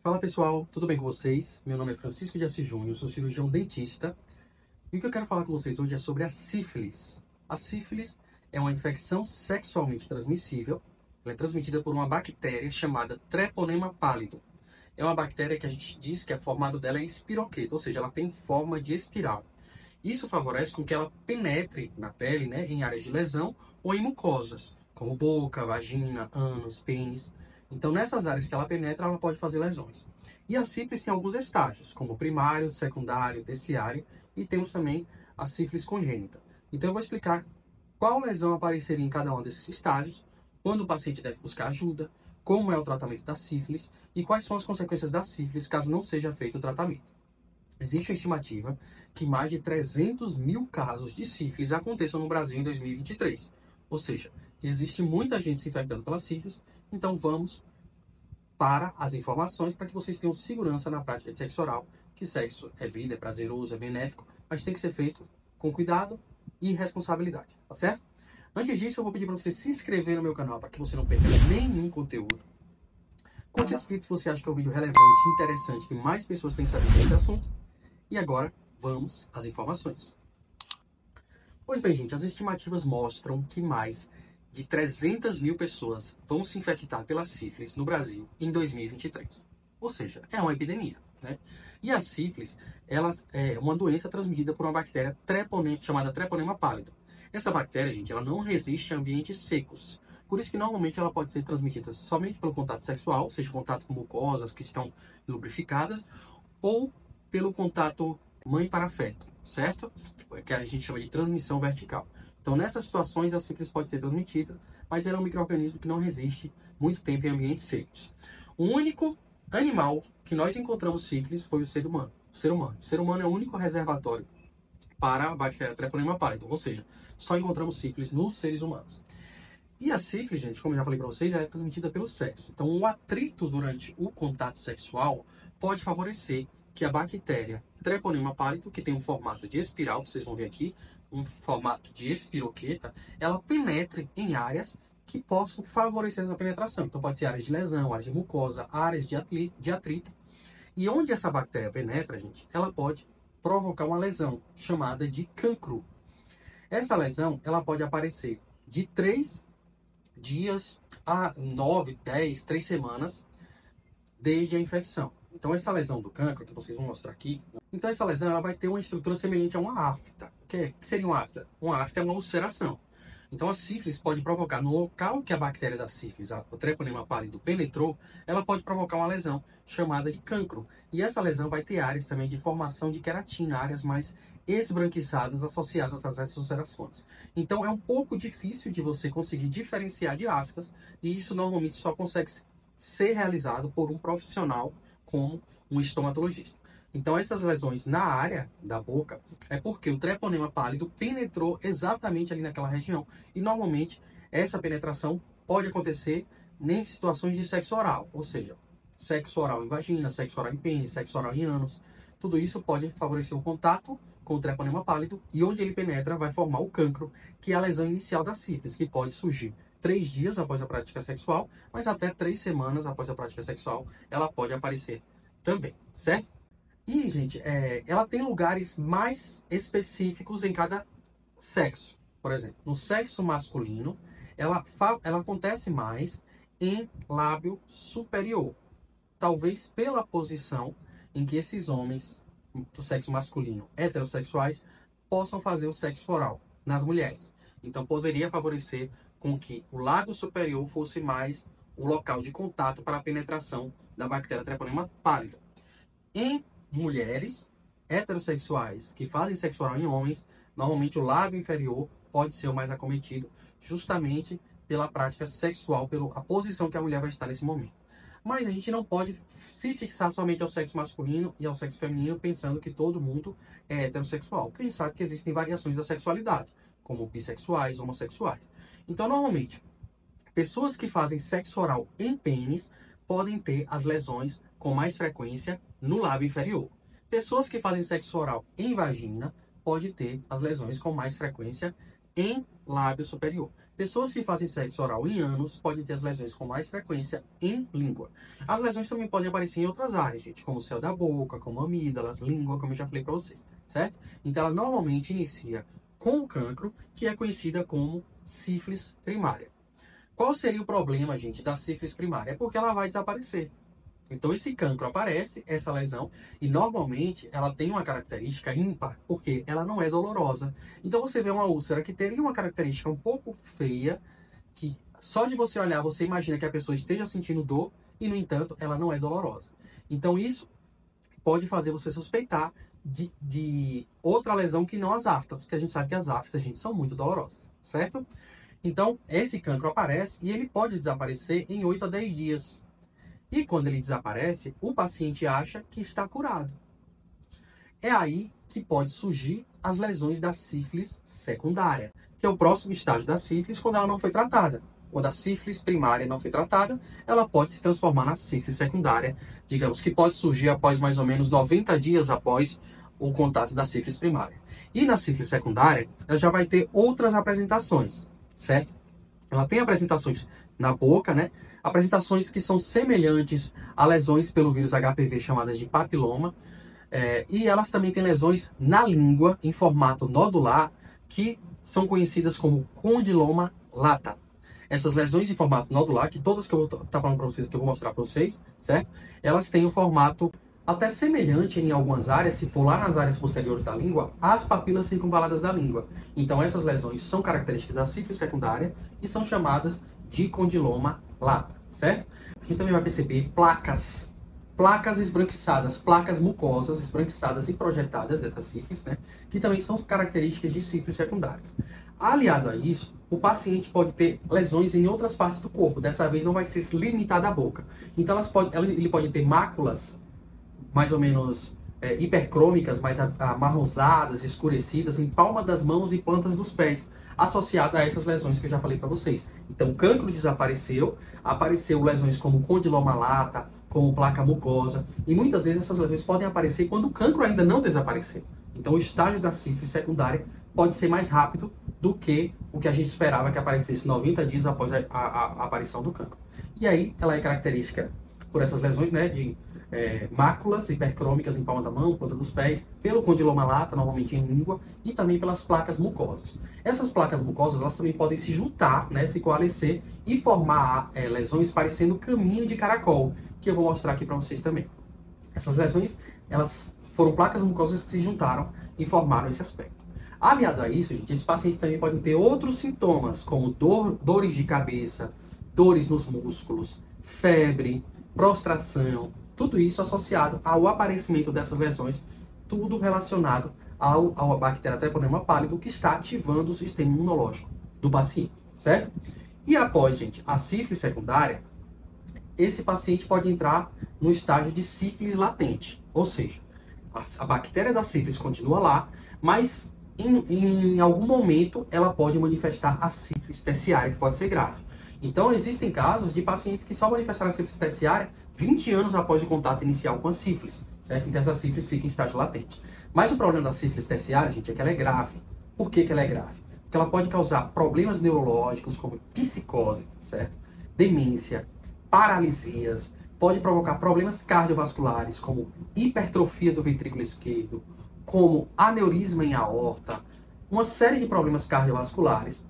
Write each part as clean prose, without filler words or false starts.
Fala pessoal, tudo bem com vocês? Meu nome é Francisco de Assis Júnior, sou cirurgião dentista e o que eu quero falar com vocês hoje é sobre a sífilis. A sífilis é uma infecção sexualmente transmissível, ela é transmitida por uma bactéria chamada Treponema pallidum. É uma bactéria que a gente diz que o formato dela é espiroqueta, ou seja, ela tem forma de espiral. Isso favorece com que ela penetre na pele, em áreas de lesão ou em mucosas, como boca, vagina, ânus, pênis. Então, nessas áreas que ela penetra, ela pode fazer lesões. E a sífilis tem alguns estágios, como primário, secundário, terciário, e temos também a sífilis congênita. Então, eu vou explicar qual lesão apareceria em cada um desses estágios, quando o paciente deve buscar ajuda, como é o tratamento da sífilis e quais são as consequências da sífilis caso não seja feito o tratamento. Existe uma estimativa que mais de 300 mil casos de sífilis aconteçam no Brasil em 2023. Ou seja, existe muita gente se infectando pela sífilis, então vamos para as informações para que vocês tenham segurança na prática de sexo oral, que sexo é vida, é prazeroso, é benéfico, mas tem que ser feito com cuidado e responsabilidade, tá certo? Antes disso, eu vou pedir para você se inscrever no meu canal para que você não perca nenhum conteúdo. Curte esse vídeo se você acha que é um vídeo relevante, interessante, que mais pessoas têm que saber desse assunto. E agora, vamos às informações. Pois bem, gente, as estimativas mostram que mais de 300 mil pessoas vão se infectar pela sífilis no Brasil em 2023. Ou seja, é uma epidemia, né? E a sífilis, ela é uma doença transmitida por uma bactéria chamada Treponema pallidum. Essa bactéria, gente, ela não resiste a ambientes secos. Por isso que normalmente ela pode ser transmitida somente pelo contato sexual, seja contato com mucosas que estão lubrificadas, ou pelo contato mãe para feto, certo? Que a gente chama de transmissão vertical. Então, nessas situações, a sífilis pode ser transmitida, mas ela é um micro-organismo que não resiste muito tempo em ambientes secos. O único animal que nós encontramos sífilis foi o ser humano. O ser humano é o único reservatório para a bactéria Treponema pallidum, ou seja, só encontramos sífilis nos seres humanos. E a sífilis, gente, como eu já falei para vocês, já é transmitida pelo sexo. Então, o atrito durante o contato sexual pode favorecer que a bactéria Treponema pallidum, que tem um formato de espiral, que vocês vão ver aqui, um formato de espiroqueta, ela penetre em áreas que possam favorecer essa penetração. Então, pode ser áreas de lesão, áreas de mucosa, áreas de atrito. E onde essa bactéria penetra, gente, ela pode provocar uma lesão chamada de cancro. Essa lesão, ela pode aparecer de 3 dias a 9, 10, 3 semanas desde a infecção. Então, essa lesão do cancro, que vocês vão mostrar aqui, então essa lesão ela vai ter uma estrutura semelhante a uma afta. O que seria uma afta? Uma afta é uma ulceração. Então, a sífilis pode provocar, no local que a bactéria da sífilis, o Treponema pallidum, penetrou, ela pode provocar uma lesão chamada de cancro. E essa lesão vai ter áreas também de formação de queratina, áreas mais esbranquiçadas associadas a essas ulcerações. Então, é um pouco difícil de você conseguir diferenciar de aftas, e isso normalmente só consegue ser realizado por um profissional como um estomatologista. Então, essas lesões na área da boca é porque o Treponema pallidum penetrou exatamente ali naquela região. E, normalmente, essa penetração pode acontecer em situações de sexo oral, ou seja, sexo oral em vagina, sexo oral em pênis, sexo oral em ânus. Tudo isso pode favorecer o contato com o Treponema pallidum e onde ele penetra vai formar o cancro, que é a lesão inicial da sífilis, que pode surgir 3 dias após a prática sexual, mas até 3 semanas após a prática sexual ela pode aparecer também, certo? E, gente, ela tem lugares mais específicos em cada sexo. Por exemplo, no sexo masculino, ela acontece mais em lábio superior. Talvez pela posição em que esses homens do sexo masculino heterossexuais possam fazer o sexo oral nas mulheres. Então, poderia favorecer com que o lábio superior fosse mais o local de contato para a penetração da bactéria Treponema pallidum. Em mulheres heterossexuais que fazem sexo oral em homens, normalmente o lábio inferior pode ser o mais acometido, justamente pela prática sexual, pela posição que a mulher vai estar nesse momento. Mas a gente não pode se fixar somente ao sexo masculino e ao sexo feminino, pensando que todo mundo é heterossexual, porque a gente sabe que existem variações da sexualidade, como bissexuais, homossexuais. Então, normalmente, pessoas que fazem sexo oral em pênis podem ter as lesões com mais frequência no lábio inferior. Pessoas que fazem sexo oral em vagina podem ter as lesões com mais frequência em lábio superior. Pessoas que fazem sexo oral em anos podem ter as lesões com mais frequência em língua. As lesões também podem aparecer em outras áreas, gente, como o céu da boca, como amígdalas, língua, como eu já falei para vocês, certo? Então ela normalmente inicia com o cancro, que é conhecida como sífilis primária. Qual seria o problema, gente, da sífilis primária? É porque ela vai desaparecer. Então esse cancro aparece, essa lesão, e normalmente ela tem uma característica ímpar, porque ela não é dolorosa. Então você vê uma úlcera que teria uma característica um pouco feia, que só de você olhar você imagina que a pessoa esteja sentindo dor, e no entanto ela não é dolorosa. Então isso pode fazer você suspeitar de outra lesão que não as aftas, porque a gente sabe que as aftas, gente, são muito dolorosas, certo? Então esse cancro aparece e ele pode desaparecer em 8 a 10 dias. E quando ele desaparece, o paciente acha que está curado. É aí que pode surgir as lesões da sífilis secundária, que é o próximo estágio da sífilis quando ela não foi tratada. Quando a sífilis primária não foi tratada, ela pode se transformar na sífilis secundária, digamos que pode surgir após mais ou menos 90 dias após o contato da sífilis primária. E na sífilis secundária, ela já vai ter outras apresentações, certo? Ela tem apresentações na boca, né? Apresentações que são semelhantes a lesões pelo vírus HPV chamadas de papiloma. E elas também têm lesões na língua em formato nodular que são conhecidas como condiloma lata. Essas lesões em formato nodular, que todas que eu vou estar falando para vocês, que eu vou mostrar para vocês, certo? Elas têm um formato até semelhante em algumas áreas, se for lá nas áreas posteriores da língua, às papilas circunvaladas da língua. Então essas lesões são características da sífilis secundária e são chamadas de condiloma lata, certo? A gente também vai perceber placas esbranquiçadas, placas mucosas esbranquiçadas e projetadas dessa sífilis, né? Que também são características de sífilis secundárias. Aliado a isso, o paciente pode ter lesões em outras partes do corpo. Dessa vez não vai ser limitada à boca. Então ele pode ter máculas mais ou menos hipercrômicas, mais amarronzadas, escurecidas em palma das mãos e plantas dos pés, associada a essas lesões que eu já falei para vocês. Então, o cancro desapareceu, apareceu lesões como condiloma lata, como placa mucosa, e muitas vezes essas lesões podem aparecer quando o cancro ainda não desapareceu. Então, o estágio da sífilis secundária pode ser mais rápido do que o que a gente esperava que aparecesse 90 dias após a aparição do cancro. E aí, ela é característica por essas lesões, né, de máculas hipercrômicas em palma da mão, ponta dos pés, pelo condiloma lata, normalmente em língua, e também pelas placas mucosas. Essas placas mucosas, elas também podem se juntar, né, se coalescer e formar lesões parecendo caminho de caracol, que eu vou mostrar aqui para vocês também. Essas lesões, elas foram placas mucosas que se juntaram e formaram esse aspecto. Aliado a isso, gente, esse paciente também pode ter outros sintomas, como dores de cabeça, dores nos músculos, febre, prostração, tudo isso associado ao aparecimento dessas lesões, tudo relacionado ao bactéria Treponema pálido que está ativando o sistema imunológico do paciente, certo? E após, gente, a sífilis secundária, esse paciente pode entrar no estágio de sífilis latente, ou seja, a bactéria da sífilis continua lá, mas em algum momento ela pode manifestar a sífilis terciária, que pode ser grave. Então, existem casos de pacientes que só manifestaram a sífilis terciária 20 anos após o contato inicial com a sífilis, certo? Então, essa sífilis fica em estágio latente. Mas o problema da sífilis terciária, gente, é que ela é grave. Por que ela é grave? Porque ela pode causar problemas neurológicos, como psicose, certo? Demência, paralisias, pode provocar problemas cardiovasculares, como hipertrofia do ventrículo esquerdo, como aneurisma em aorta, uma série de problemas cardiovasculares.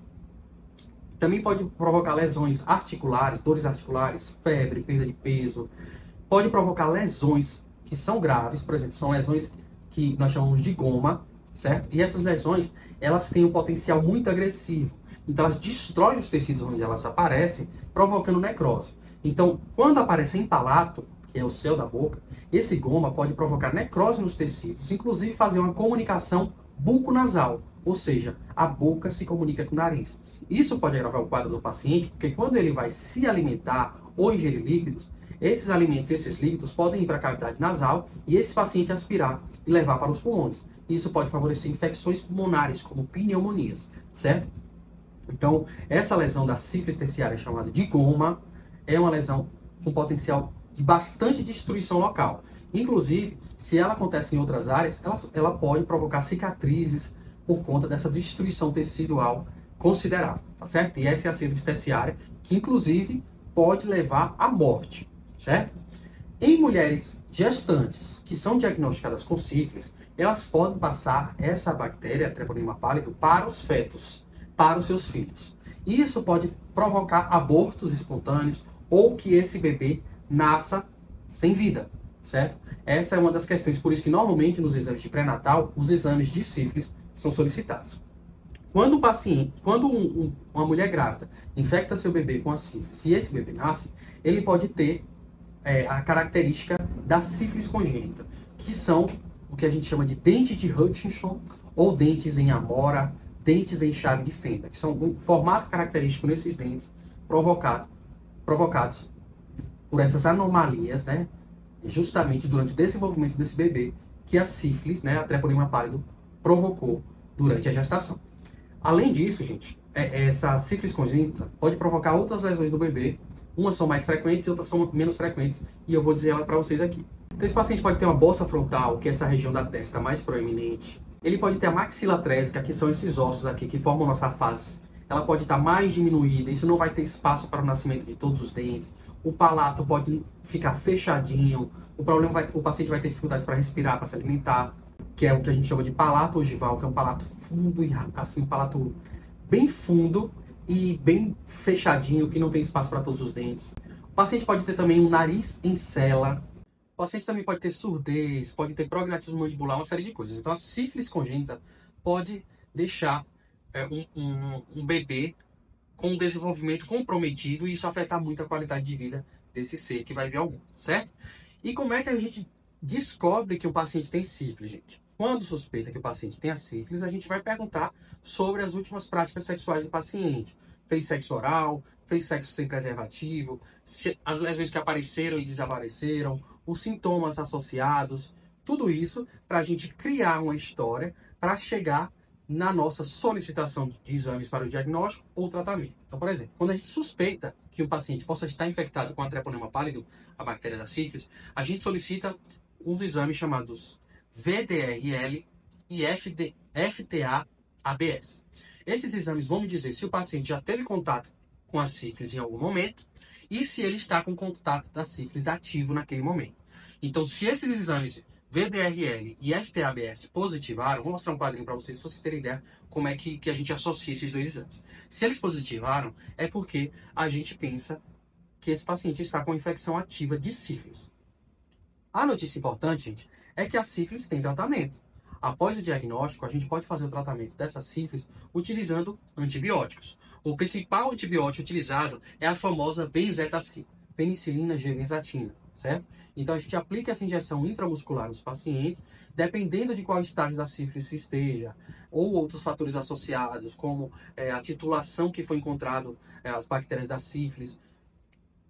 Também pode provocar lesões articulares, dores articulares, febre, perda de peso. Pode provocar lesões que são graves, por exemplo, são lesões que nós chamamos de goma, certo? E essas lesões, elas têm um potencial muito agressivo. Então, elas destroem os tecidos onde elas aparecem, provocando necrose. Então, quando aparece em palato, que é o céu da boca, esse goma pode provocar necrose nos tecidos, inclusive fazer uma comunicação buco-nasal, ou seja, a boca se comunica com o nariz. Isso pode agravar o quadro do paciente, porque quando ele vai se alimentar ou ingerir líquidos, esses alimentos, esses líquidos podem ir para a cavidade nasal e esse paciente aspirar e levar para os pulmões. Isso pode favorecer infecções pulmonares, como pneumonias, certo? Então, essa lesão da sífilis terciária chamada de goma é uma lesão com potencial de bastante destruição local. Inclusive, se ela acontece em outras áreas, ela pode provocar cicatrizes, por conta dessa destruição tecidual considerável, tá certo? E essa é a sífilis terciária, que inclusive pode levar à morte, certo? Em mulheres gestantes que são diagnosticadas com sífilis, elas podem passar essa bactéria, Treponema pálido, para os fetos, para os seus filhos. E isso pode provocar abortos espontâneos ou que esse bebê nasça sem vida, certo? Essa é uma das questões, por isso que normalmente nos exames de pré-natal, os exames de sífilis são solicitados. Quando uma mulher grávida infecta seu bebê com a sífilis e esse bebê nasce, ele pode ter a característica da sífilis congênita, que são o que a gente chama de dente de Hutchinson ou dentes em amora, dentes em chave de fenda, que são um formato característico nesses dentes provocados por essas anomalias, né, justamente durante o desenvolvimento desse bebê, que a sífilis, né, a Treponema pálido, provocou durante a gestação. Além disso, gente, essa sífilis congênita pode provocar outras lesões do bebê. Umas são mais frequentes e outras são menos frequentes, e eu vou dizer ela para vocês aqui. Então, esse paciente pode ter uma bossa frontal, que é essa região da testa mais proeminente. Ele pode ter a maxila trésica, que são esses ossos aqui que formam nossa face. Ela pode estar mais diminuída, isso não vai ter espaço para o nascimento de todos os dentes. O palato pode ficar fechadinho. O paciente vai ter dificuldades para respirar, para se alimentar, que é o que a gente chama de palato ogival, que é um palato fundo e assim, um palato bem fundo e bem fechadinho, que não tem espaço para todos os dentes. O paciente pode ter também um nariz em cela. O paciente também pode ter surdez, pode ter prognatismo mandibular, uma série de coisas. Então a sífilis congênita pode deixar um bebê com um desenvolvimento comprometido e isso afetar muito a qualidade de vida desse ser que vai vir ao mundo, certo? E como é que a gente descobre que o paciente tem sífilis, gente? Quando suspeita que o paciente tem a sífilis, a gente vai perguntar sobre as últimas práticas sexuais do paciente. Fez sexo oral, fez sexo sem preservativo, as lesões que apareceram e desapareceram, os sintomas associados, tudo isso para a gente criar uma história para chegar na nossa solicitação de exames para o diagnóstico ou tratamento. Então, por exemplo, quando a gente suspeita que o paciente possa estar infectado com a Treponema pálido, a bactéria da sífilis, a gente solicita uns exames chamados VDRL e FTA-ABS. Esses exames vão me dizer se o paciente já teve contato com a sífilis em algum momento e se ele está com contato da sífilis ativo naquele momento. Então, se esses exames VDRL e FTA-ABS positivaram, vou mostrar um quadrinho para vocês terem ideia como é que a gente associa esses dois exames. Se eles positivaram, é porque a gente pensa que esse paciente está com infecção ativa de sífilis. A notícia importante, gente, é que a sífilis tem tratamento. Após o diagnóstico, a gente pode fazer o tratamento dessa sífilis utilizando antibióticos. O principal antibiótico utilizado é a famosa benzetacina, penicilina G-benzatina, certo? Então a gente aplica essa injeção intramuscular nos pacientes, dependendo de qual estágio da sífilis se esteja, ou outros fatores associados, como a titulação que foi encontrado as bactérias da sífilis,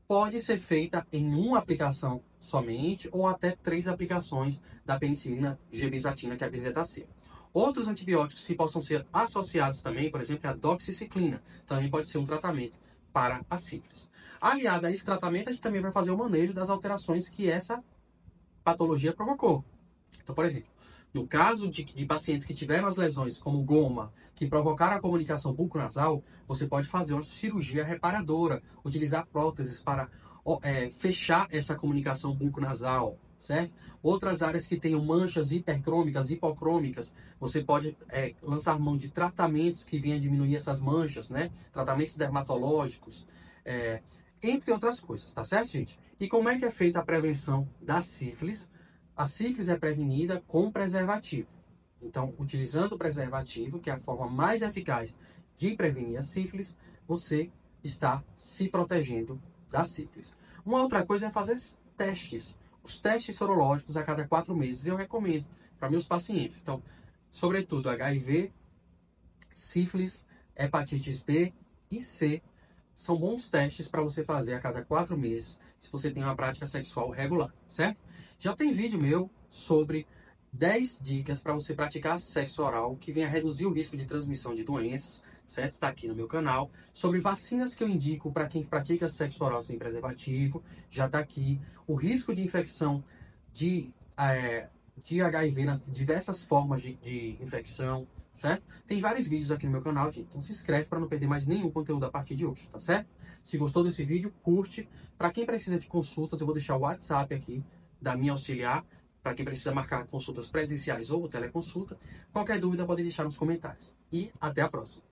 pode ser feita em uma aplicação somente ou até 3 aplicações da penicilina G-benzatina, que é a benzetacina. Outros antibióticos que possam ser associados também, por exemplo, a doxiciclina, também pode ser um tratamento para a sífilis. Aliado a esse tratamento, a gente também vai fazer o manejo das alterações que essa patologia provocou. Então, por exemplo, no caso de pacientes que tiveram as lesões como goma, que provocaram a comunicação buco-nasal, você pode fazer uma cirurgia reparadora, utilizar próteses para fechar essa comunicação buco-nasal, certo? Outras áreas que tenham manchas hipercrômicas, hipocrômicas, você pode lançar mão de tratamentos que venham diminuir essas manchas, né? Tratamentos dermatológicos, entre outras coisas, tá certo, gente? E como é que é feita a prevenção da sífilis? A sífilis é prevenida com preservativo. Então, utilizando o preservativo, que é a forma mais eficaz de prevenir a sífilis, você está se protegendo da sífilis. Uma outra coisa é fazer testes. Os testes sorológicos a cada 4 meses eu recomendo para meus pacientes. Então, sobretudo HIV, sífilis, hepatites B e C são bons testes para você fazer a cada 4 meses se você tem uma prática sexual regular, certo? Já tem vídeo meu sobre 10 dicas para você praticar sexo oral que venha reduzir o risco de transmissão de doenças, certo? Está aqui no meu canal. Sobre vacinas que eu indico para quem pratica sexo oral sem preservativo, já está aqui. O risco de infecção de de HIV, nas diversas formas de infecção, certo? Tem vários vídeos aqui no meu canal, gente. Então se inscreve para não perder mais nenhum conteúdo a partir de hoje, tá certo? Se gostou desse vídeo, curte. Para quem precisa de consultas, eu vou deixar o WhatsApp aqui da minha auxiliar, para quem precisa marcar consultas presenciais ou teleconsulta. Qualquer dúvida pode deixar nos comentários. E até a próxima.